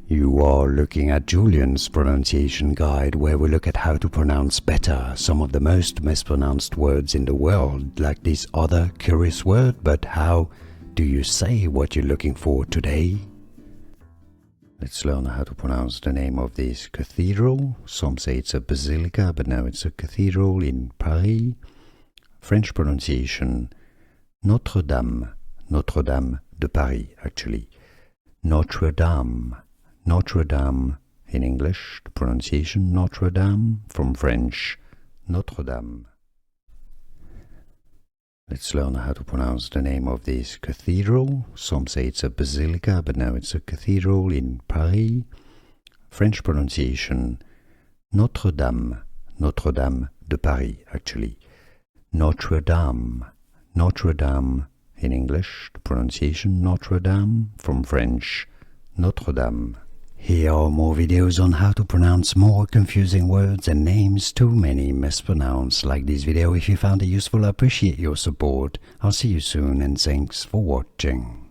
You are looking at Julian's pronunciation guide, where we look at how to pronounce better some of the most mispronounced words in the world, like this other curious word. But how do you say what you're looking for today? Let's learn how to pronounce the name of this cathedral. Some say it's a basilica, but no, it's a cathedral in Paris. French pronunciation, Notre Dame, Notre Dame de Paris, actually. Notre Dame, Notre Dame in English, the pronunciation Notre Dame, from French, Notre Dame. Let's learn how to pronounce the name of this cathedral. Some say it's a basilica, but no, it's a cathedral in Paris. French pronunciation, Notre Dame, Notre Dame de Paris, actually. Notre Dame, Notre Dame in English, the pronunciation Notre Dame, from French, Notre Dame. Here are more videos on how to pronounce more confusing words and names too many mispronounced. Like this video if you found it useful. I appreciate your support. I'll see you soon and thanks for watching.